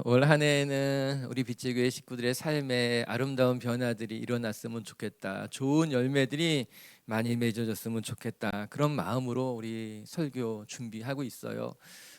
올 한 해에는 우리 빛제교회 식구들의 삶에 아름다운 변화들이 일어났으면 좋겠다. 좋은 열매들이 많이 맺어졌으면 좋겠다. 그런 마음으로 우리 설교 준비하고 있어요.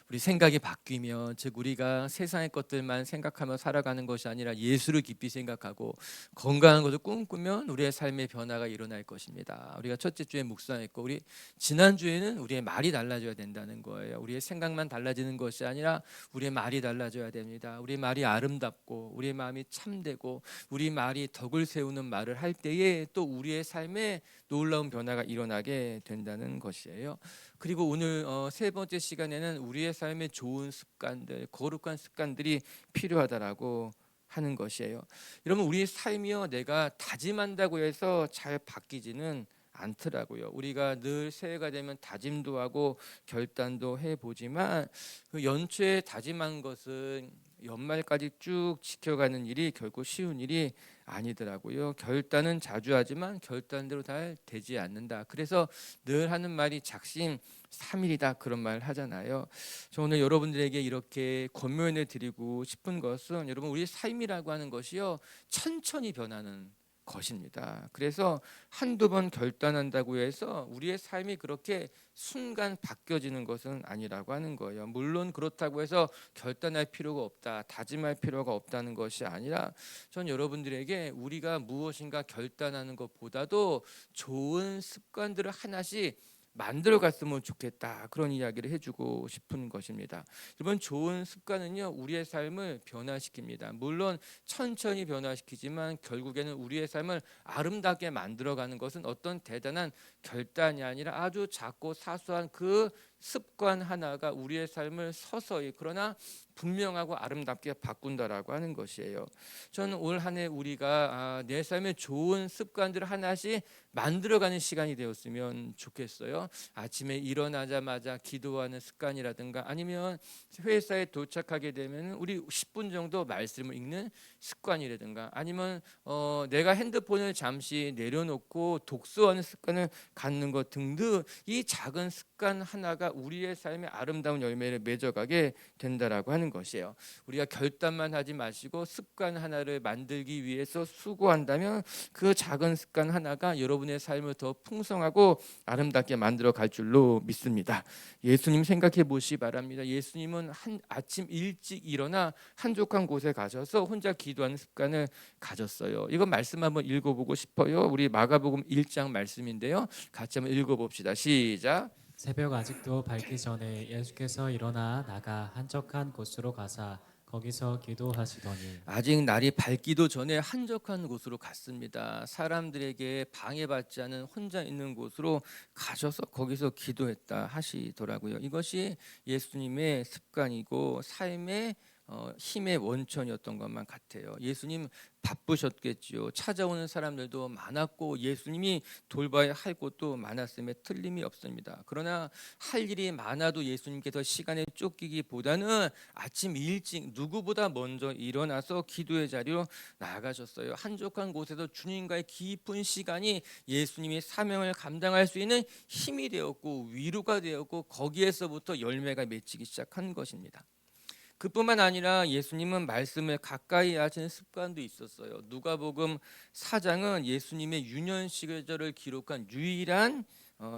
우리 생각이 바뀌면, 즉 우리가 세상의 것들만 생각하며 살아가는 것이 아니라 예수를 깊이 생각하고 건강한 것을 꿈꾸면 우리의 삶의 변화가 일어날 것입니다. 우리가 첫째 주에 묵상했고, 우리 지난 주에는 우리의 말이 달라져야 된다는 거예요. 우리의 생각만 달라지는 것이 아니라 우리의 말이 달라져야 됩니다. 우리의 말이 아름답고 우리의 마음이 참되고 우리 말이 덕을 세우는 말을 할 때에 또 우리의 삶에 놀라운 변화가 일어나게 된다는 것이에요. 그리고 오늘 세 번째 시간에는 우리의 삶에 좋은 습관들, 거룩한 습관들이 필요하다라고 하는 것이에요. 여러분, 우리의 삶이요, 내가 다짐한다고 해서 잘 바뀌지는 않더라고요. 우리가 늘 새해가 되면 다짐도 하고 결단도 해보지만 그 연초에 다짐한 것은 연말까지 쭉 지켜가는 일이 결코 쉬운 일이 아니더라고요. 결단은 자주 하지만 결단대로 잘 되지 않는다. 그래서 늘 하는 말이 작심 삼일이다, 그런 말 하잖아요. 저 오늘 여러분들에게 이렇게 권면해 드리고 싶은 것은, 여러분, 우리 삶이라고 하는 것이요, 천천히 변하는 것입니다. 그래서 한두 번 결단한다고 해서 우리의 삶이 그렇게 순간 바뀌어지는 것은 아니라고 하는 거예요. 물론 그렇다고 해서 결단할 필요가 없다, 다짐할 필요가 없다는 것이 아니라, 전 여러분들에게 우리가 무엇인가 결단하는 것보다도 좋은 습관들을 하나씩 만들어 갔으면 좋겠다, 그런 이야기를 해주고 싶은 것입니다. 이번 좋은 습관은요, 우리의 삶을 변화시킵니다. 물론 천천히 변화시키지만 결국에는 우리의 삶을 아름답게 만들어가는 것은 어떤 대단한 결단이 아니라 아주 작고 사소한 그 습관 하나가 우리의 삶을 서서히, 그러나 분명하고 아름답게 바꾼다라고 하는 것이에요. 저는 올 한 해 우리가 내 삶에 좋은 습관들을 하나씩 만들어가는 시간이 되었으면 좋겠어요. 아침에 일어나자마자 기도하는 습관이라든가, 아니면 회사에 도착하게 되면 우리 10분 정도 말씀을 읽는 습관이라든가, 아니면 내가 핸드폰을 잠시 내려놓고 독서하는 습관을 갖는 것 등등, 이 작은 습관 하나가 우리의 삶에 아름다운 열매를 맺어가게 된다라고 하는 것이에요. 우리가 결단만 하지 마시고 습관 하나를 만들기 위해서 수고한다면 그 작은 습관 하나가 여러분의 삶을 더 풍성하고 아름답게 만들어 갈 줄로 믿습니다. 예수님 생각해 보시기 바랍니다. 예수님은 아침 일찍 일어나 한적한 곳에 가셔서 혼자 기도하는 습관을 가졌어요. 이거 말씀 한번 읽어보고 싶어요. 우리 마가복음 1장 말씀인데요, 같이 한번 읽어봅시다. 시작. 새벽 아직도 밝기 전에 예수께서 일어나 나가 한적한 곳으로 가사 거기서 기도하시더니. 아직 날이 밝기도 전에 한적한 곳으로 갔습니다. 사람들에게 방해받지 않은 혼자 있는 곳으로 가셔서 거기서 기도했다 하시더라고요. 이것이 예수님의 습관이고 삶의 힘의 원천이었던 것만 같아요. 예수님 바쁘셨겠지요. 찾아오는 사람들도 많았고 예수님이 돌봐야 할 것도 많았음에 틀림이 없습니다. 그러나 할 일이 많아도 예수님께서 시간에 쫓기기보다는 아침 일찍 누구보다 먼저 일어나서 기도의 자리로 나아가셨어요. 한적한 곳에서 주님과의 깊은 시간이 예수님이 사명을 감당할 수 있는 힘이 되었고 위로가 되었고, 거기에서부터 열매가 맺히기 시작한 것입니다. 그뿐만 아니라 예수님은 말씀을 가까이 하시는 습관도 있었어요. 누가복음 4장은 예수님의 유년 시절을 기록한 유일한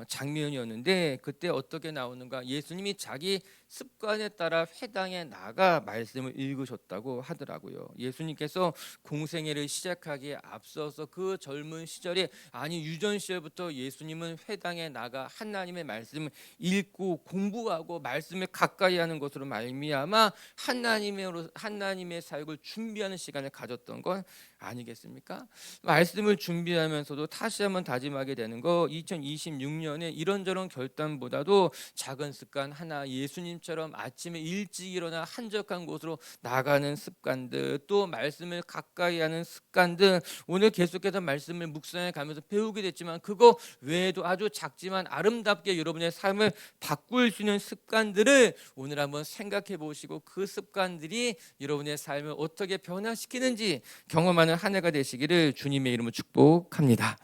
장면이었는데, 그때 어떻게 나오는가? 예수님이 자기 습관에 따라 회당에 나가 말씀을 읽으셨다고 하더라고요. 예수님께서 공생애를 시작하기에 앞서서 그 젊은 시절에, 아니 유전 시절부터 예수님은 회당에 나가 하나님의 말씀을 읽고 공부하고 말씀을 가까이 하는 것으로 말미암아 하나님의 사역을 준비하는 시간을 가졌던 건 아니겠습니까? 말씀을 준비하면서도 다시 한번 다짐하게 되는 거, 2026년에 이런저런 결단보다도 작은 습관 하나, 예수님처럼 아침에 일찍 일어나 한적한 곳으로 나가는 습관들, 또 말씀을 가까이 하는 습관들, 오늘 계속해서 말씀을 묵상해 가면서 배우게 됐지만 그거 외에도 아주 작지만 아름답게 여러분의 삶을 바꿀 수 있는 습관들을 오늘 한번 생각해 보시고, 그 습관들이 여러분의 삶을 어떻게 변화시키는지 경험하는 한 해가 되시기를 주님의 이름으로 축복합니다.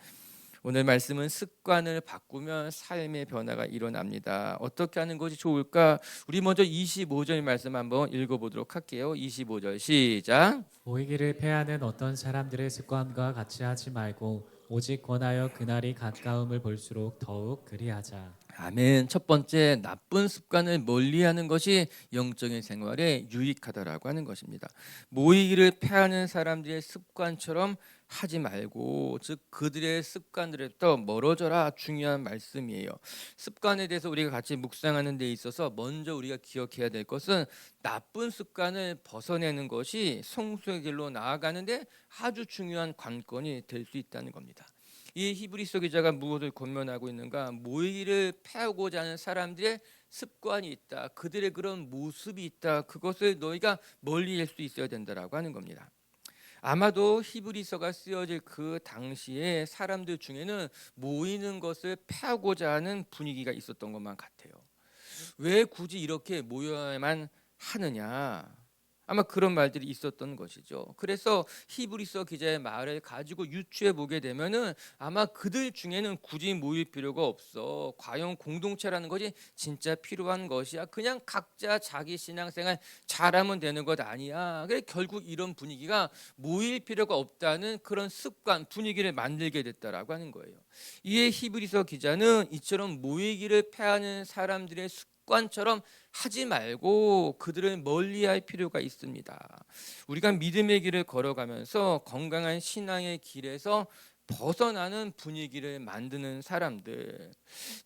오늘 말씀은 습관을 바꾸면 삶의 변화가 일어납니다. 어떻게 하는 것이 좋을까? 우리 먼저 25절 말씀 한번 읽어보도록 할게요. 25절 시작. 모이기를 패하는 어떤 사람들의 습관과 같이 하지 말고 오직 권하여 그날이 가까움을 볼수록 더욱 그리하자. 아멘. 첫 번째, 나쁜 습관을 멀리하는 것이 영적인 생활에 유익하다라고 하는 것입니다. 모이기를 패하는 사람들의 습관처럼 하지 말고, 즉 그들의 습관들에부터 멀어져라, 중요한 말씀이에요. 습관에 대해서 우리가 같이 묵상하는 데 있어서 먼저 우리가 기억해야 될 것은 나쁜 습관을 벗어내는 것이 성수의 길로 나아가는데 아주 중요한 관건이 될 수 있다는 겁니다. 이 히브리서 기자가 무엇을 권면하고 있는가? 모이기를 패하고자 하는 사람들의 습관이 있다. 그들의 그런 모습이 있다. 그것을 너희가 멀리할 수 있어야 된다라고 하는 겁니다. 아마도 히브리서가 쓰여질 그 당시에 사람들 중에는 모이는 것을 패하고자 하는 분위기가 있었던 것만 같아요. 왜 굳이 이렇게 모여야만 하느냐? 아마 그런 말들이 있었던 것이죠. 그래서 히브리서 기자의 말을 가지고 유추해 보게 되면은 아마 그들 중에는 굳이 모일 필요가 없어. 과연 공동체라는 것이 진짜 필요한 것이야. 그냥 각자 자기 신앙생활 잘하면 되는 것 아니야. 그래 결국 이런 분위기가 모일 필요가 없다는 그런 습관 분위기를 만들게 됐다라고 하는 거예요. 이에 히브리서 기자는 이처럼 모이기를 패하는 사람들의 습관처럼 하지 말고 그들을 멀리할 필요가 있습니다. 우리가 믿음의 길을 걸어가면서 건강한 신앙의 길에서 벗어나는 분위기를 만드는 사람들,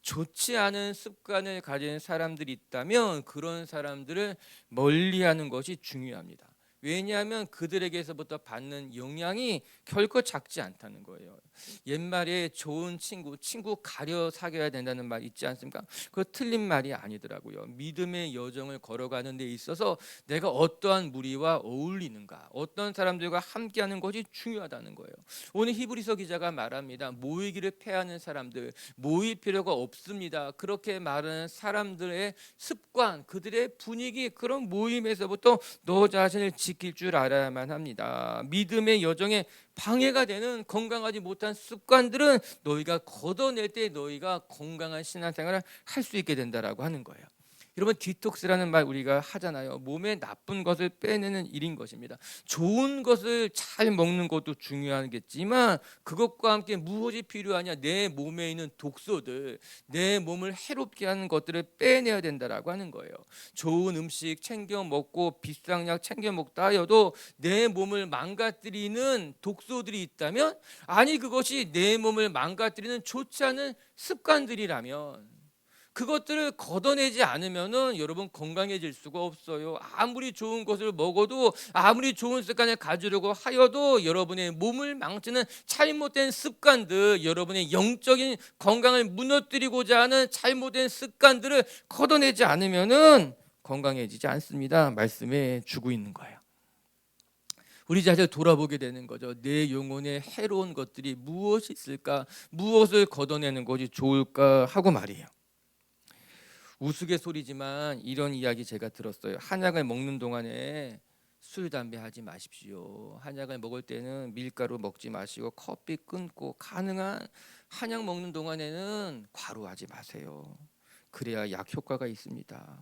좋지 않은 습관을 가진 사람들이 있다면 그런 사람들을 멀리하는 것이 중요합니다. 왜냐하면 그들에게서부터 받는 영향이 결코 작지 않다는 거예요. 옛말에 좋은 친구 가려 사귀어야 된다는 말 있지 않습니까? 그거 틀린 말이 아니더라고요. 믿음의 여정을 걸어가는 데 있어서 내가 어떠한 무리와 어울리는가, 어떤 사람들과 함께하는 것이 중요하다는 거예요. 오늘 히브리서 기자가 말합니다. 모이기를 패하는 사람들, 모일 필요가 없습니다. 그렇게 말하는 사람들의 습관, 그들의 분위기, 그런 모임에서부터 너 자신을 지킬 줄 알아야만 합니다. 믿음의 여정에 방해가 되는 건강하지 못한 습관들은 너희가 걷어낼 때 너희가 건강한 신앙생활을 할 수 있게 된다라고 하는 거예요. 여러분 디톡스라는 말 우리가 하잖아요. 몸에 나쁜 것을 빼내는 일인 것입니다. 좋은 것을 잘 먹는 것도 중요하겠지만 그것과 함께 무엇이 필요하냐? 내 몸에 있는 독소들, 내 몸을 해롭게 하는 것들을 빼내야 된다라고 하는 거예요. 좋은 음식 챙겨 먹고 비싼 약 챙겨 먹다 하여도 내 몸을 망가뜨리는 독소들이 있다면, 아니 그것이 내 몸을 망가뜨리는 좋지 않은 습관들이라면 그것들을 걷어내지 않으면은 여러분 건강해질 수가 없어요. 아무리 좋은 것을 먹어도, 아무리 좋은 습관을 가지려고 하여도 여러분의 몸을 망치는 잘못된 습관들, 여러분의 영적인 건강을 무너뜨리고자 하는 잘못된 습관들을 걷어내지 않으면은 건강해지지 않습니다. 말씀에 주고 있는 거예요. 우리 자신을 돌아보게 되는 거죠. 내 영혼에 해로운 것들이 무엇이 있을까? 무엇을 걷어내는 것이 좋을까 하고 말이에요. 우스갯소리지만 이런 이야기 제가 들었어요. 한약을 먹는 동안에 술, 담배 하지 마십시오. 한약을 먹을 때는 밀가루 먹지 마시고 커피 끊고 가능한 한약 먹는 동안에는 과로하지 마세요. 그래야 약 효과가 있습니다.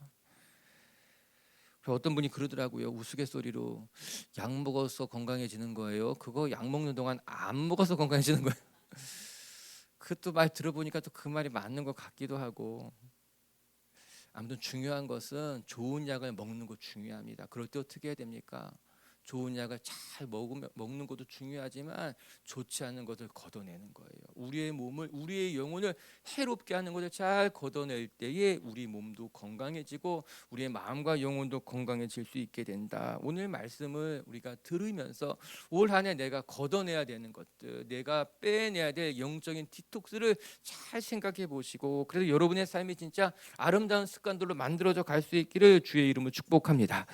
어떤 분이 그러더라고요. 우스갯소리로 약 먹어서 건강해지는 거예요. 그거 약 먹는 동안 안 먹어서 건강해지는 거예요. 그것도 말 들어보니까 또 그 말이 맞는 것 같기도 하고. 아무튼 중요한 것은 좋은 약을 먹는 것 중요합니다. 그럴 때 어떻게 해야 됩니까? 좋은 약을 잘 먹는 것도 중요하지만 좋지 않은 것을 걷어내는 거예요. 우리의 몸을, 우리의 영혼을 해롭게 하는 것을 잘 걷어낼 때에 우리 몸도 건강해지고 우리의 마음과 영혼도 건강해질 수 있게 된다. 오늘 말씀을 우리가 들으면서 올 한 해 내가 걷어내야 되는 것들, 내가 빼내야 될 영적인 디톡스를 잘 생각해 보시고, 그래서 여러분의 삶이 진짜 아름다운 습관들로 만들어져 갈 수 있기를 주의 이름으로 축복합니다.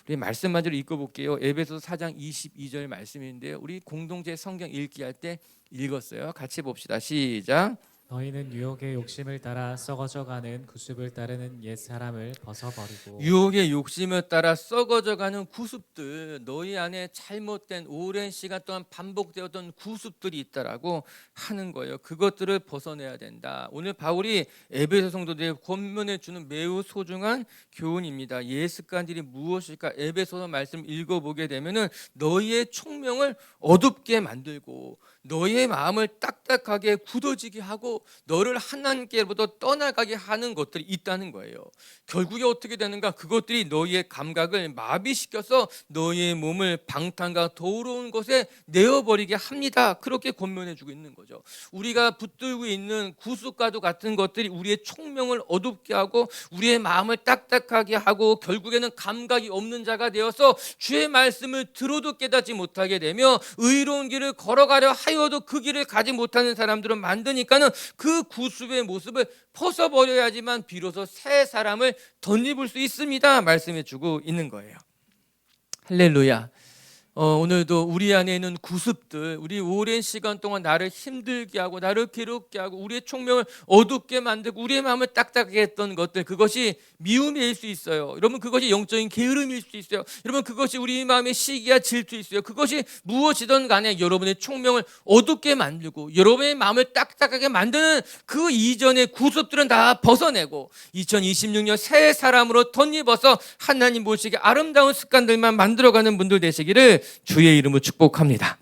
우리 말씀 마저 읽어볼게요. 에베소 4장 22절 말씀인데요. 우리 공동체 성경 읽기 할 때 읽었어요. 같이 봅시다. 시작. 너희는 유혹의 욕심을 따라 썩어져가는 구습을 따르는 옛 사람을 벗어버리고 유혹의 욕심을 따라 썩어져가는 구습들, 너희 안에 잘못된 오랜 시간 동안 반복되었던 구습들이 있다라고 하는 거예요. 그것들을 벗어내야 된다. 오늘 바울이 에베소 성도들의 권면해 주는 매우 소중한 교훈입니다. 옛 습관들이 무엇일까? 에베소서 말씀 읽어보게 되면은 너희의 총명을 어둡게 만들고 너희의 마음을 딱딱하게 굳어지게 하고 너를 하나님께로부터 떠나가게 하는 것들이 있다는 거예요. 결국에 어떻게 되는가? 그것들이 너희의 감각을 마비시켜서 너희의 몸을 방탕과 더러운 것에 내어버리게 합니다. 그렇게 권면해주고 있는 거죠. 우리가 붙들고 있는 구습과도 같은 것들이 우리의 총명을 어둡게 하고 우리의 마음을 딱딱하게 하고 결국에는 감각이 없는 자가 되어서 주의 말씀을 들어도 깨닫지 못하게 되며 의로운 길을 걸어가려 하여도 그 길을 가지 못하는 사람들을 만드니까는 그 구습의 모습을 벗어버려야지만 비로소 새 사람을 덧입을 수 있습니다. 말씀해 주고 있는 거예요. 할렐루야. 오늘도 우리 안에 있는 구습들, 우리 오랜 시간 동안 나를 힘들게 하고 나를 괴롭게 하고 우리의 총명을 어둡게 만들고 우리의 마음을 딱딱하게 했던 것들, 그것이 미움일 수 있어요. 여러분, 그것이 영적인 게으름일 수 있어요. 여러분, 그것이 우리 마음의 시기와 질투일 수 있어요. 그것이 무엇이든 간에 여러분의 총명을 어둡게 만들고 여러분의 마음을 딱딱하게 만드는 그 이전의 구습들은 다 벗어내고 2026년 새 사람으로 덧입어서 하나님 보시기에 아름다운 습관들만 만들어가는 분들 되시기를 주의 이름으로 축복합니다.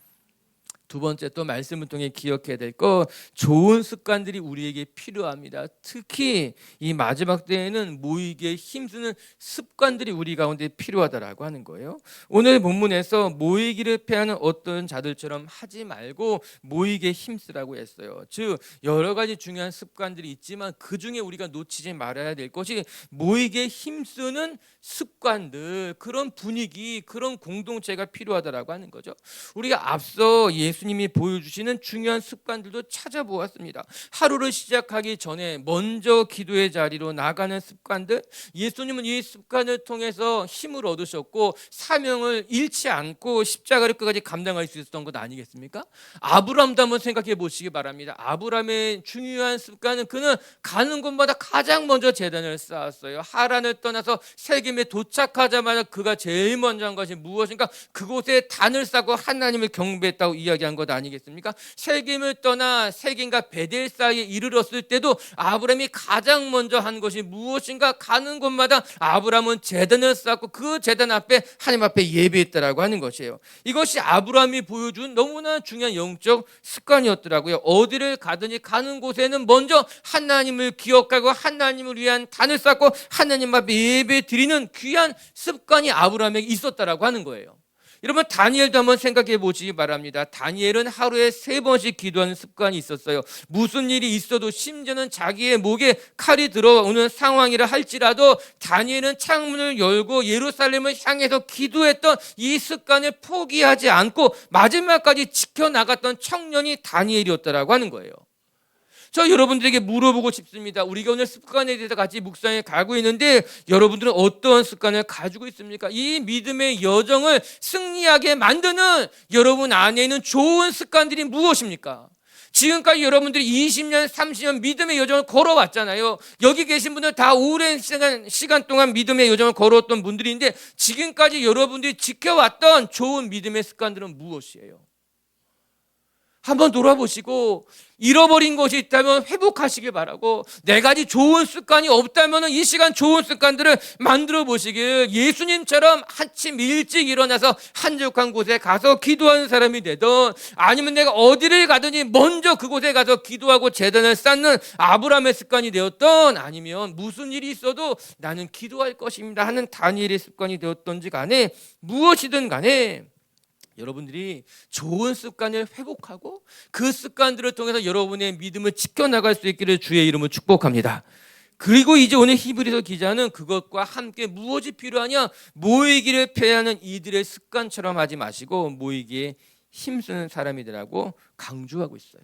두 번째, 또 말씀을 통해 기억해야 될 것, 좋은 습관들이 우리에게 필요합니다. 특히 이 마지막 때에는 모이기에 힘쓰는 습관들이 우리 가운데 필요하다라고 하는 거예요. 오늘 본문에서 모이기를 패하는 어떤 자들처럼 하지 말고 모이기에 힘쓰라고 했어요. 즉 여러 가지 중요한 습관들이 있지만 그 중에 우리가 놓치지 말아야 될 것이 모이기에 힘쓰는 습관들, 그런 분위기, 그런 공동체가 필요하다라고 하는 거죠. 우리가 앞서 예수님이 보여주시는 중요한 습관들도 찾아보았습니다. 하루를 시작하기 전에 먼저 기도의 자리로 나가는 습관들, 예수님은 이 습관을 통해서 힘을 얻으셨고 사명을 잃지 않고 십자가를 끝까지 감당할 수 있었던 것 아니겠습니까? 아브라함도 한번 생각해 보시기 바랍니다. 아브라함의 중요한 습관은 그는 가는 곳마다 가장 먼저 제단을 쌓았어요. 하란을 떠나서 세겜에 도착하자마자 그가 제일 먼저 한 것이 무엇인가? 그곳에 단을 쌓고 하나님을 경배했다고 이야기한 것 아니겠습니까? 세겜을 떠나 세겜과 베델 사이에 이르렀을 때도 아브라함이 가장 먼저 한 것이 무엇인가? 가는 곳마다 아브라함은 제단을 쌓고 그 제단 앞에 하나님 앞에 예배했다라고 하는 것이에요. 이것이 아브라함이 보여준 너무나 중요한 영적 습관이었더라고요. 어디를 가든지 가는 곳에는 먼저 하나님을 기억하고 하나님을 위한 단을 쌓고 하나님 앞에 예배 드리는 귀한 습관이 아브라함에게 있었다라고 하는 거예요. 여러분, 다니엘도 한번 생각해 보시기 바랍니다. 다니엘은 하루에 3번씩 기도하는 습관이 있었어요. 무슨 일이 있어도 심지어는 자기의 목에 칼이 들어오는 상황이라 할지라도 다니엘은 창문을 열고 예루살렘을 향해서 기도했던 이 습관을 포기하지 않고 마지막까지 지켜나갔던 청년이 다니엘이었다라고 하는 거예요. 저 여러분들에게 물어보고 싶습니다. 우리가 오늘 습관에 대해서 같이 묵상해 가고 있는데 여러분들은 어떤 습관을 가지고 있습니까? 이 믿음의 여정을 승리하게 만드는 여러분 안에 있는 좋은 습관들이 무엇입니까? 지금까지 여러분들이 20년, 30년 믿음의 여정을 걸어왔잖아요. 여기 계신 분들 다 오랜 시간 동안 믿음의 여정을 걸어왔던 분들인데 지금까지 여러분들이 지켜왔던 좋은 믿음의 습관들은 무엇이에요? 한번 돌아보시고 잃어버린 것이 있다면 회복하시길 바라고, 네 가지 좋은 습관이 없다면 이 시간 좋은 습관들을 만들어 보시길, 예수님처럼 아침 일찍 일어나서 한적한 곳에 가서 기도하는 사람이 되든 아니면 내가 어디를 가든지 먼저 그곳에 가서 기도하고 제단을 쌓는 아브라함의 습관이 되었던, 아니면 무슨 일이 있어도 나는 기도할 것입니다 하는 다니엘의 습관이 되었던지 간에 무엇이든 간에 여러분들이 좋은 습관을 회복하고 그 습관들을 통해서 여러분의 믿음을 지켜나갈 수 있기를 주의 이름으로 축복합니다. 그리고 이제 오늘 히브리서 기자는 그것과 함께 무엇이 필요하냐? 모이기를 패하는 이들의 습관처럼 하지 마시고 모이기에 힘쓰는 사람이라고 강조하고 있어요.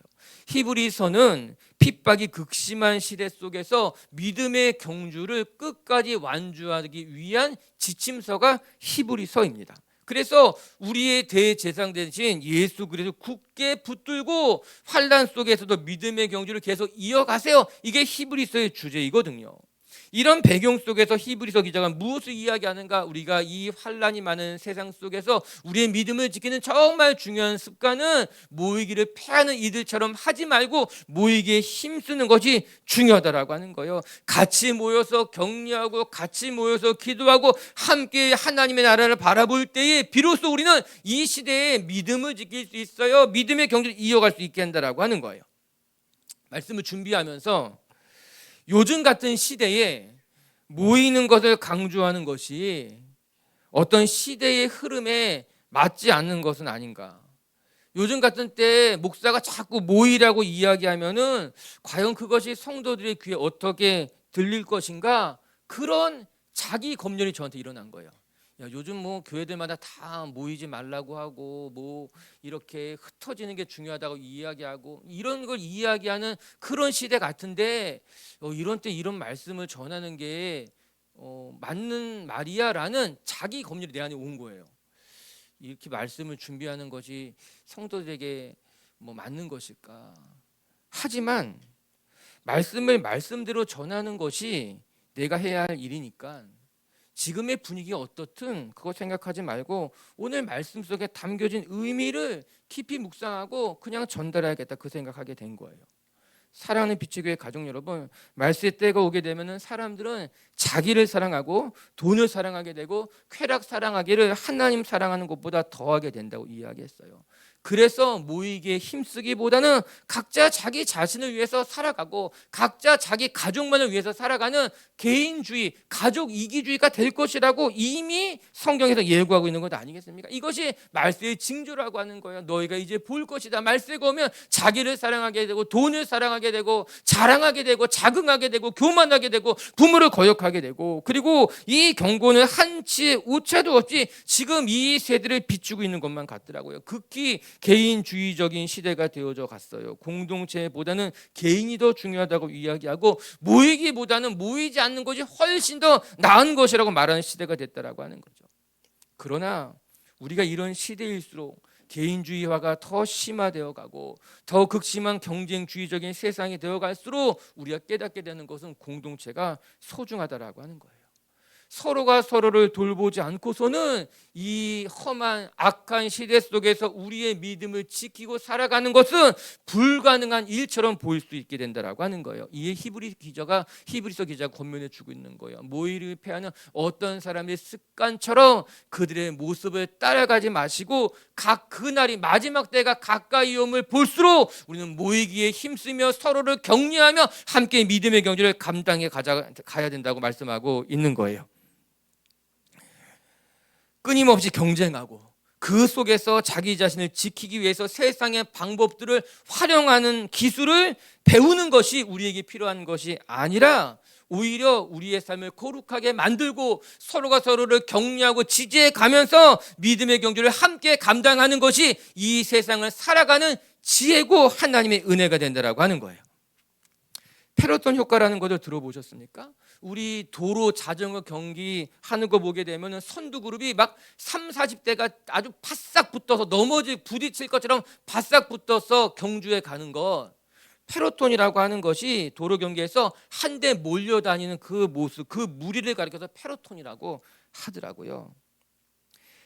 히브리서는 핍박이 극심한 시대 속에서 믿음의 경주를 끝까지 완주하기 위한 지침서가 히브리서입니다. 그래서 우리의 대제사장 되신 예수 그리스도 굳게 붙들고 환난 속에서도 믿음의 경주를 계속 이어가세요. 이게 히브리서의 주제이거든요. 이런 배경 속에서 히브리서 기자가 무엇을 이야기하는가? 우리가 이 환난이 많은 세상 속에서 우리의 믿음을 지키는 정말 중요한 습관은 모이기를 패하는 이들처럼 하지 말고 모이기에 힘쓰는 것이 중요하다라고 하는 거예요. 같이 모여서 격려하고 같이 모여서 기도하고 함께 하나님의 나라를 바라볼 때에 비로소 우리는 이 시대에 믿음을 지킬 수 있어요. 믿음의 경주를 이어갈 수 있게 한다라고 하는 거예요. 말씀을 준비하면서 요즘 같은 시대에 모이는 것을 강조하는 것이 어떤 시대의 흐름에 맞지 않는 것은 아닌가. 요즘 같은 때 목사가 자꾸 모이라고 이야기하면은 과연 그것이 성도들의 귀에 어떻게 들릴 것인가? 그런 자기 검열이 저한테 일어난 거예요. 야, 요즘 뭐 교회들마다 다 모이지 말라고 하고 뭐 이렇게 흩어지는 게 중요하다고 이야기하고 이런 걸 이야기하는 그런 시대 같은데 이런 때 이런 말씀을 전하는 게 맞는 말이야라는 자기 검열이 내 안에 온 거예요. 이렇게 말씀을 준비하는 것이 성도들에게 뭐 맞는 것일까? 하지만 말씀을 말씀대로 전하는 것이 내가 해야 할 일이니까 지금의 분위기가 어떻든 그거 생각하지 말고 오늘 말씀 속에 담겨진 의미를 깊이 묵상하고 그냥 전달해야겠다 그 생각하게 된 거예요. 사랑하는 빛의 가족 여러분, 말세의 때가 오게 되면은 사람들은 자기를 사랑하고 돈을 사랑하게 되고 쾌락 사랑하기를 하나님 사랑하는 것보다 더하게 된다고 이야기했어요. 그래서 모이기에 힘쓰기보다는 각자 자기 자신을 위해서 살아가고 각자 자기 가족만을 위해서 살아가는 개인주의, 가족 이기주의가 될 것이라고 이미 성경에서 예고하고 있는 것 아니겠습니까? 이것이 말세의 징조라고 하는 거예요. 너희가 이제 볼 것이다. 말세가 오면 자기를 사랑하게 되고 돈을 사랑하게 되고 자랑하게 되고 자긍하게 되고 교만하게 되고 부모를 거역하게 되고 그리고 이 경고는 한치의 오차도 없이 지금 이 세대를 비추고 있는 것만 같더라고요. 극히 개인주의적인 시대가 되어져 갔어요. 공동체보다는 개인이 더 중요하다고 이야기하고 모이기보다는 모이지 않는 것이 훨씬 더 나은 것이라고 말하는 시대가 됐다라고 하는 거죠. 그러나 우리가 이런 시대일수록 개인주의화가 더 심화되어 가고 더 극심한 경쟁주의적인 세상이 되어 갈수록 우리가 깨닫게 되는 것은 공동체가 소중하다라고 하는 거예요. 서로가 서로를 돌보지 않고서는 이 험한 악한 시대 속에서 우리의 믿음을 지키고 살아가는 것은 불가능한 일처럼 보일 수 있게 된다라고 하는 거예요. 이에 히브리서 기자가 권면해 주고 있는 거예요. 모이를 패하는 어떤 사람의 습관처럼 그들의 모습을 따라가지 마시고 각 그날이 마지막 때가 가까이 om을 볼수록 우리는 모이기에 힘쓰며 서로를 격려하며 함께 믿음의 경주를 감당해 가야 된다고 말씀하고 있는 거예요. 끊임없이 경쟁하고 그 속에서 자기 자신을 지키기 위해서 세상의 방법들을 활용하는 기술을 배우는 것이 우리에게 필요한 것이 아니라 오히려 우리의 삶을 거룩하게 만들고 서로가 서로를 격려하고 지지해 가면서 믿음의 경주를 함께 감당하는 것이 이 세상을 살아가는 지혜고 하나님의 은혜가 된다라고 하는 거예요. 페로톤 효과라는 것을 들어보셨습니까? 우리 도로 자전거 경기 하는 거 보게 되면 선두 그룹이 막 3, 40대가 아주 바싹 붙어서 부딪힐 것처럼 바싹 붙어서 경주에 가는 것, 페로톤이라고 하는 것이 도로 경기에서 한데 몰려다니는 그 모습, 그 무리를 가리켜서 페로톤이라고 하더라고요.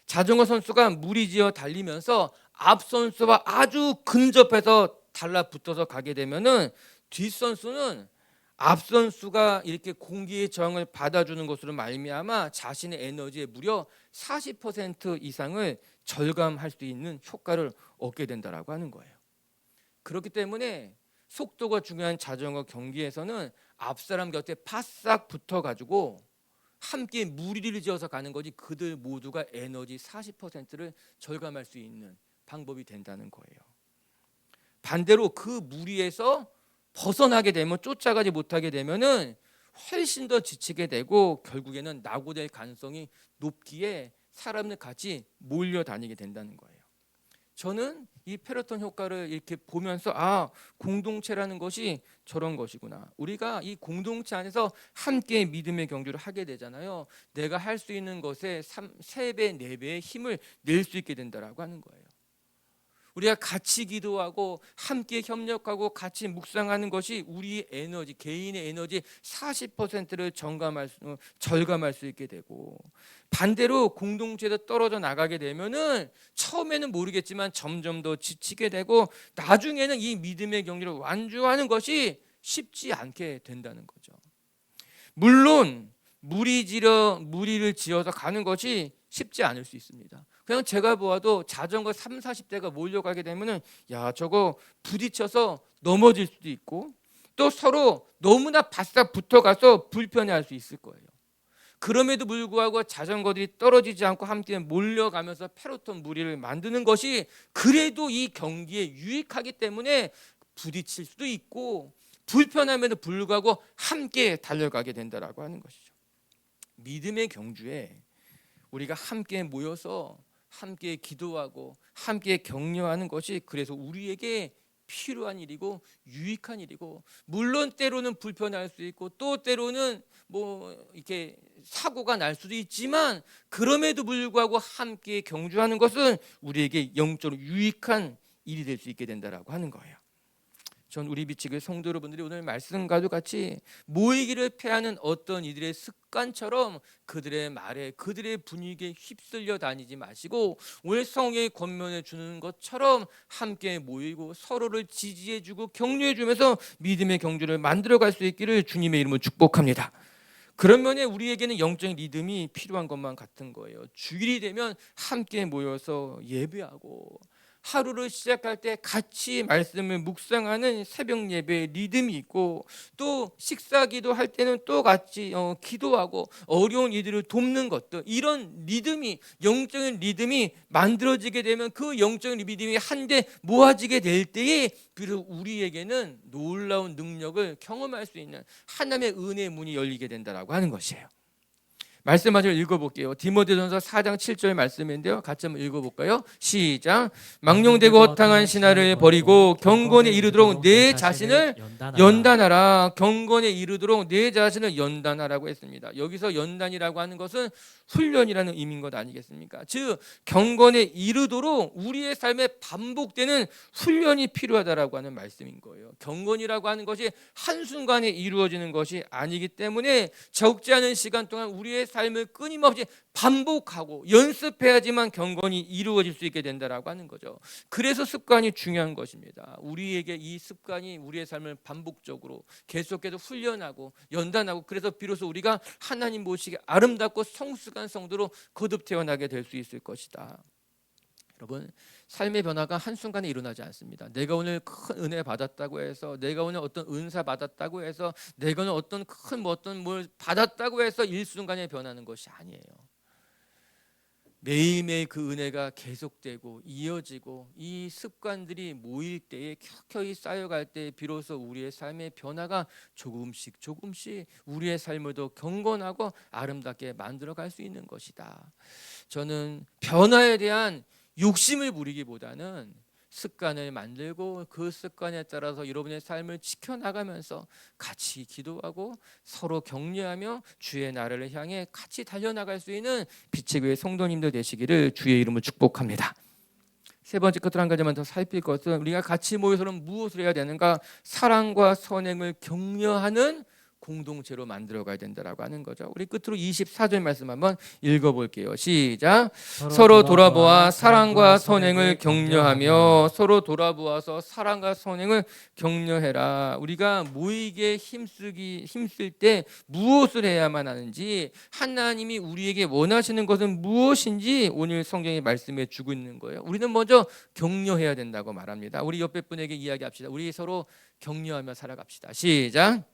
자전거 선수가 무리지어 달리면서 앞 선수와 아주 근접해서 달라붙어서 가게 되면은 뒷 선수는 앞 선수가 이렇게 공기의 저항을 받아주는 것으로 말미암아 자신의 에너지의 무려 40% 이상을 절감할 수 있는 효과를 얻게 된다라고 하는 거예요. 그렇기 때문에 속도가 중요한 자전거 경기에서는 앞 사람 곁에 바싹 붙어가지고 함께 무리를 지어서 가는 거지 그들 모두가 에너지 40%를 절감할 수 있는 방법이 된다는 거예요. 반대로 그 무리에서 벗어나게 되면 쫓아가지 못하게 되면은 훨씬 더 지치게 되고 결국에는 낙오될 가능성이 높기에 사람들 같이 몰려다니게 된다는 거예요. 저는 이 페로톤 효과를 이렇게 보면서 아, 공동체라는 것이 저런 것이구나. 우리가 이 공동체 안에서 함께 믿음의 경주를 하게 되잖아요. 내가 할 수 있는 것에 3배, 4배의 힘을 낼 수 있게 된다라고 하는 거예요. 우리가 같이 기도하고 함께 협력하고 같이 묵상하는 것이 우리의 에너지, 개인의 에너지 40%를 절감할 수 있게 되고, 반대로 공동체에서 떨어져 나가게 되면은 처음에는 모르겠지만 점점 더 지치게 되고 나중에는 이 믿음의 경주를 완주하는 것이 쉽지 않게 된다는 거죠. 물론 무리를 지어서 가는 것이 쉽지 않을 수 있습니다. 그냥 제가 보아도 자전거 3, 40대가 몰려가게 되면은 야, 저거 부딪혀서 넘어질 수도 있고 또 서로 너무나 바싹 붙어가서 불편해할 수 있을 거예요. 그럼에도 불구하고 자전거들이 떨어지지 않고 함께 몰려가면서 페로톤 무리를 만드는 것이 그래도 이 경기에 유익하기 때문에 부딪힐 수도 있고 불편함에도 불구하고 함께 달려가게 된다라고 하는 것이죠. 믿음의 경주에 우리가 함께 모여서 함께 기도하고 함께 격려하는 것이 그래서 우리에게 필요한 일이고 유익한 일이고, 물론 때로는 불편할 수 있고 또 때로는 뭐 이렇게 사고가 날 수도 있지만 그럼에도 불구하고 함께 경주하는 것은 우리에게 영적으로 유익한 일이 될 수 있게 된다라고 하는 거예요. 전 우리 비치교회 성도 여러분들이 오늘 말씀과도 같이 모이기를 패하는 어떤 이들의 습관처럼 그들의 말에 그들의 분위기에 휩쓸려 다니지 마시고 오늘 성경이 권면해 주는 것처럼 함께 모이고 서로를 지지해주고 격려해주면서 믿음의 경주를 만들어갈 수 있기를 주님의 이름으로 축복합니다. 그런 면에 우리에게는 영적인 리듬이 필요한 것만 같은 거예요. 주일이 되면 함께 모여서 예배하고 하루를 시작할 때 같이 말씀을 묵상하는 새벽 예배의 리듬이 있고 또 식사기도 할 때는 또 같이 기도하고 어려운 이들을 돕는 것들, 이런 리듬이 영적인 리듬이 만들어지게 되면 그 영적인 리듬이 한데 모아지게 될 때에 비로소 우리에게는 놀라운 능력을 경험할 수 있는 하나님의 은혜의 문이 열리게 된다라고 하는 것이에요. 말씀 마저 읽어볼게요. 디모데전서 4장 7절 말씀인데요. 같이 한번 읽어볼까요? 시작. 망령되고 허탕한 신화를 버리고 경건에 이르도록 내 자신을 연단하라. 경건에 이르도록 내 자신을 연단하라고 했습니다. 여기서 연단이라고 하는 것은 훈련이라는 의미인 것 아니겠습니까? 즉 경건에 이르도록 우리의 삶에 반복되는 훈련이 필요하다라고 하는 말씀인 거예요. 경건이라고 하는 것이 한순간에 이루어지는 것이 아니기 때문에 적지 않은 시간 동안 우리의 삶을 끊임없이 반복하고 연습해야지만 경건이 이루어질 수 있게 된다라고 하는 거죠. 그래서 습관이 중요한 것입니다. 우리에게 이 습관이 우리의 삶을 반복적으로 계속해서 훈련하고 연단하고 그래서 비로소 우리가 하나님 보시기에 아름답고 성숙한 성도로 거듭 태어나게 될 수 있을 것이다. 여러분, 삶의 변화가 한순간에 일어나지 않습니다. 내가 오늘 큰 은혜 받았다고 해서, 내가 오늘 어떤 은사 받았다고 해서, 내가 오늘 어떤 큰 뭘 받았다고 해서 일순간에 변하는 것이 아니에요. 매일매일 그 은혜가 계속되고 이어지고 이 습관들이 모일 때에 켜켜이 쌓여갈 때 비로소 우리의 삶의 변화가 조금씩 우리의 삶을 더 경건하고 아름답게 만들어갈 수 있는 것이다. 저는 변화에 대한 욕심을 부리기보다는 습관을 만들고 그 습관에 따라서 여러분의 삶을 지켜나가면서 같이 기도하고 서로 격려하며 주의 나라를 향해 같이 달려나갈 수 있는 빛의 교회 성도님들 되시기를 주의 이름으로 축복합니다. 세 번째 것들 한 가지만 더 살필 것은 우리가 같이 모여서는 무엇을 해야 되는가? 사랑과 선행을 격려하는 공동체로 만들어가야 된다라고 하는 거죠. 우리 끝으로 24절 말씀 한번 읽어볼게요. 시작. 서로 돌아보아 사랑과 선행을 격려하며 서로 돌아보아서 사랑과 선행을 격려해라. 우리가 모이게 힘쓸 때 무엇을 해야만 하는지, 하나님이 우리에게 원하시는 것은 무엇인지 오늘 성경이 말씀해 주고 있는 거예요. 우리는 먼저 격려해야 된다고 말합니다. 우리 옆에 분에게 이야기합시다. 우리 서로 격려하며 살아갑시다. 시작.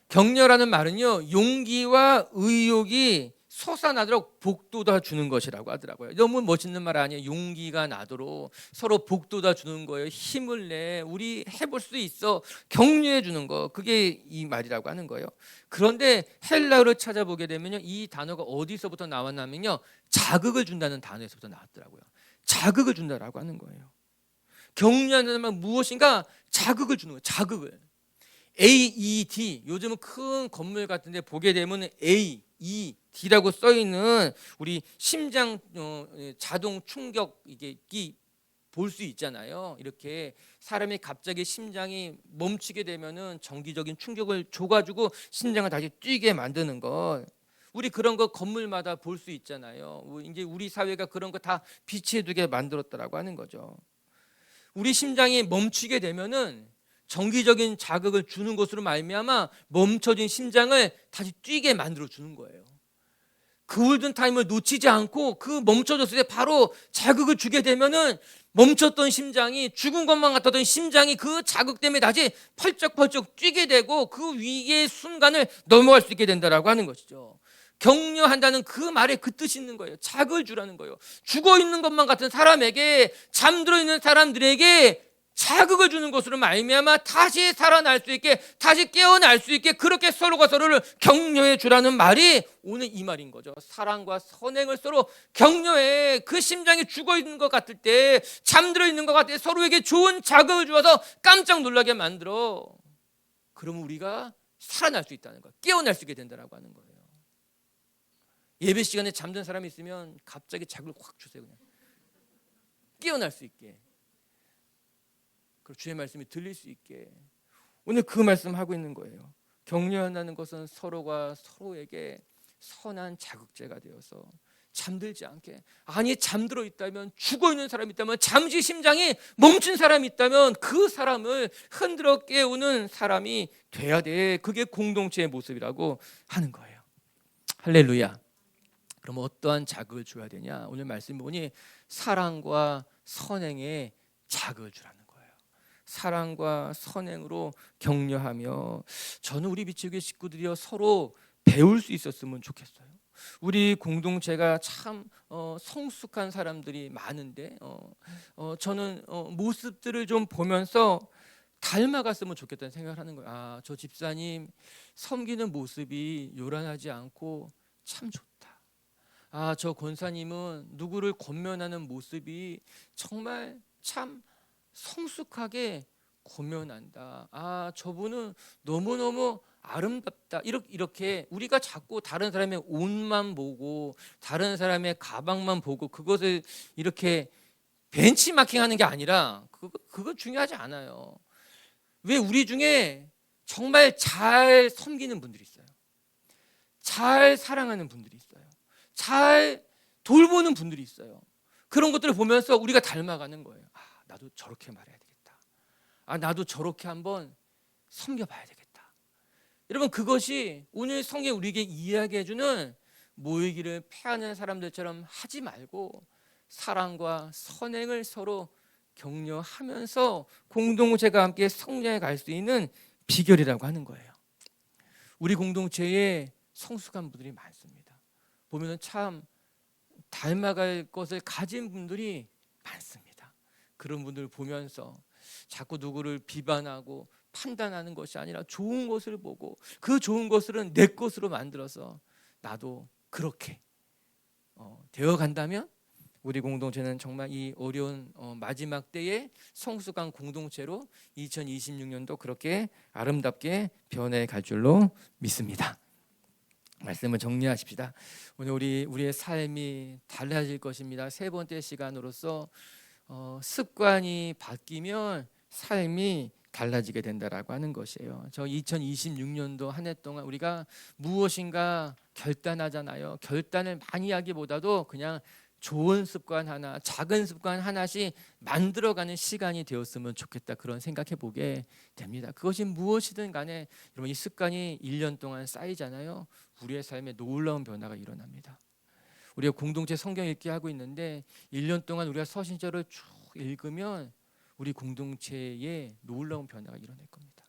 격려라는 말은요, 용기와 의욕이 솟아나도록 복돋아 주는 것이라고 하더라고요. 너무 멋있는 말 아니에요? 용기가 나도록 서로 복돋아 주는 거예요. 힘을 내, 우리 해볼 수 있어, 격려해 주는 거, 그게 이 말이라고 하는 거예요. 그런데 헬라어를 찾아보게 되면요, 이 단어가 어디서부터 나왔냐면요, 자극을 준다는 단어에서부터 나왔더라고요. 자극을 준다라고 하는 거예요. 격려한다는 말 무엇인가 자극을 주는 거예요. 자극을. AED, 요즘은 큰 건물 같은 데 보게 되면 AED라고 써 있는 우리 심장 자동 충격기 볼 수 있잖아요. 이렇게 사람이 갑자기 심장이 멈추게 되면은 정기적인 충격을 줘가지고 심장을 다시 뛰게 만드는 것. 우리 그런 거 건물마다 볼 수 있잖아요. 이제 우리 사회가 그런 거 다 비치해두게 만들었다라고 하는 거죠. 우리 심장이 멈추게 되면은 정기적인 자극을 주는 것으로 말미암아 멈춰진 심장을 다시 뛰게 만들어 주는 거예요. 그 골든 타임을 놓치지 않고 그 멈춰졌을 때 바로 자극을 주게 되면은 멈췄던 심장이, 죽은 것만 같았던 심장이 그 자극 때문에 다시 펄쩍펄쩍 뛰게 되고 그 위기의 순간을 넘어갈 수 있게 된다라고 하는 것이죠. 격려한다는 그 말에 그 뜻이 있는 거예요. 자극을 주라는 거예요. 죽어 있는 것만 같은 사람에게, 잠들어 있는 사람들에게 자극을 주는 것으로 말미암아 다시 살아날 수 있게, 다시 깨어날 수 있게 그렇게 서로가 서로를 격려해 주라는 말이 오늘 이 말인 거죠. 사랑과 선행을 서로 격려해. 그 심장이 죽어 있는 것 같을 때, 잠들어 있는 것 같을 때 서로에게 좋은 자극을 주어서 깜짝 놀라게 만들어. 그러면 우리가 살아날 수 있다는 거예요. 깨어날 수 있게 된다라고 하는 거예요. 예배 시간에 잠든 사람이 있으면 갑자기 자극을 확 주세요. 그냥 깨어날 수 있게, 주의 말씀이 들릴 수 있게. 오늘 그 말씀하고 있는 거예요. 격려한다는 것은 서로가 서로에게 선한 자극제가 되어서 잠들지 않게, 아니 잠들어 있다면, 죽어 있는 사람이 있다면, 잠시 심장이 멈춘 사람이 있다면 그 사람을 흔들어 깨우는 사람이 돼야 돼. 그게 공동체의 모습이라고 하는 거예요. 할렐루야. 그럼 어떠한 자극을 줘야 되냐? 오늘 말씀 보니 사랑과 선행에 자극을 주라는 거예요. 사랑과 선행으로 격려하며, 저는 우리 빛의 교회 식구들이여 서로 배울 수 있었으면 좋겠어요. 우리 공동체가 참 성숙한 사람들이 많은데 저는 모습들을 좀 보면서 닮아갔으면 좋겠다는 생각을 하는 거예요. 아, 저 집사님 섬기는 모습이 요란하지 않고 참 좋다. 아, 저 권사님은 누구를 권면하는 모습이 정말 참 성숙하게 권면한다. 아, 저분은 너무너무 아름답다. 이렇게 우리가 자꾸 다른 사람의 옷만 보고, 다른 사람의 가방만 보고 그것을 이렇게 벤치마킹하는 게 아니라, 그거 중요하지 않아요. 왜 우리 중에 정말 잘 섬기는 분들이 있어요. 잘 사랑하는 분들이 있어요. 잘 돌보는 분들이 있어요. 그런 것들을 보면서 우리가 닮아가는 거예요. 아, 나도 저렇게 말해야 되겠다. 아, 나도 저렇게 한번 섬겨봐야 되겠다. 여러분, 그것이 오늘 성경이 우리에게 이야기해주는 모이기를 패하는 사람들처럼 하지 말고 사랑과 선행을 서로 격려하면서 공동체가 함께 성장해 갈 수 있는 비결이라고 하는 거예요. 우리 공동체에 성숙한 분들이 많습니다. 보면 참 닮아갈 것을 가진 분들이 많습니다. 그런 분들을 보면서 자꾸 누구를 비판하고 판단하는 것이 아니라 좋은 것을 보고 그 좋은 것을 내 것으로 만들어서 나도 그렇게 되어간다면 우리 공동체는 정말 이 어려운 마지막 때의 성숙한 공동체로 2026년도 그렇게 아름답게 변해갈 줄로 믿습니다. 말씀을 정리하십시다. 오늘 우리의 삶이 달라질 것입니다. 세 번째 시간으로서 습관이 바뀌면 삶이 달라지게 된다라고 하는 것이에요. 저 2026년도 한 해 동안 우리가 무엇인가 결단하잖아요. 결단을 많이 하기보다도 그냥 좋은 습관 하나, 작은 습관 하나씩 만들어가는 시간이 되었으면 좋겠다, 그런 생각해 보게 됩니다. 그것이 무엇이든 간에 여러분, 이 습관이 1년 동안 쌓이잖아요. 우리의 삶에 놀라운 변화가 일어납니다. 우리가 공동체 성경 읽기 하고 있는데 1년 동안 우리가 서신서를 쭉 읽으면 우리 공동체에 놀라운 변화가 일어날 겁니다.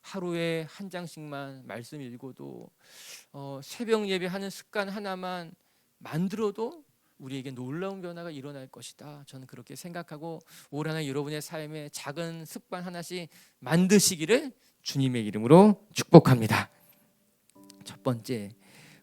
하루에 한 장씩만 말씀 읽어도 새벽 예배하는 습관 하나만 만들어도 우리에게 놀라운 변화가 일어날 것이다. 저는 그렇게 생각하고 올 한 해 여러분의 삶에 작은 습관 하나씩 만드시기를 주님의 이름으로 축복합니다. 첫 번째,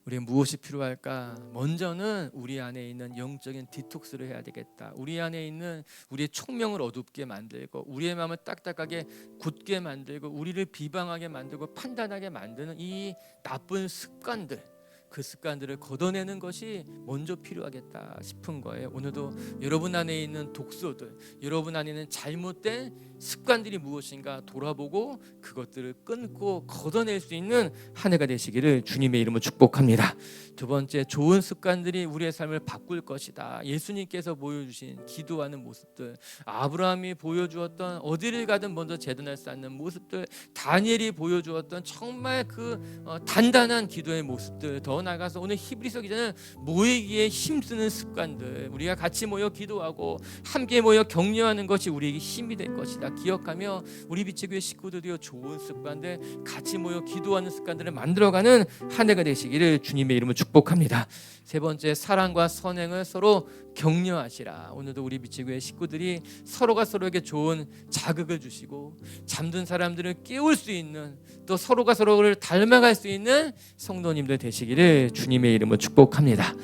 우리 무엇이 필요할까? 먼저는 우리 안에 있는 영적인 디톡스를 해야 되겠다. 우리 안에 있는 우리의 총명을 어둡게 만들고 우리의 마음을 딱딱하게 굳게 만들고 우리를 비방하게 만들고 판단하게 만드는 이 나쁜 습관들, 그 습관들을 걷어내는 것이 먼저 필요하겠다 싶은 거예요. 오늘도 여러분 안에 있는 독소들, 여러분 안에 있는 잘못된 습관들이 무엇인가 돌아보고 그것들을 끊고 걷어낼 수 있는 한 해가 되시기를 주님의 이름으로 축복합니다. 두 번째, 좋은 습관들이 우리의 삶을 바꿀 것이다. 예수님께서 보여주신 기도하는 모습들, 아브라함이 보여주었던 어디를 가든 먼저 재단을 쌓는 모습들, 다니엘이 보여주었던 정말 그 단단한 기도의 모습들, 더 나아가서 오늘 히브리서 기자는 모이기에 힘쓰는 습관들, 우리가 같이 모여 기도하고 함께 모여 격려하는 것이 우리에게 힘이 될 것이다 기억하며 우리 빛의 교회 식구들이요 좋은 습관들, 같이 모여 기도하는 습관들을 만들어가는 한 해가 되시기를 주님의 이름으로 축복합니다. 세 번째, 사랑과 선행을 서로 격려하시라. 오늘도 우리 빛의 교회 식구들이 서로가 서로에게 좋은 자극을 주시고 잠든 사람들을 깨울 수 있는, 또 서로가 서로를 닮아갈 수 있는 성도님들 되시기를 주님의 이름으로 축복합니다.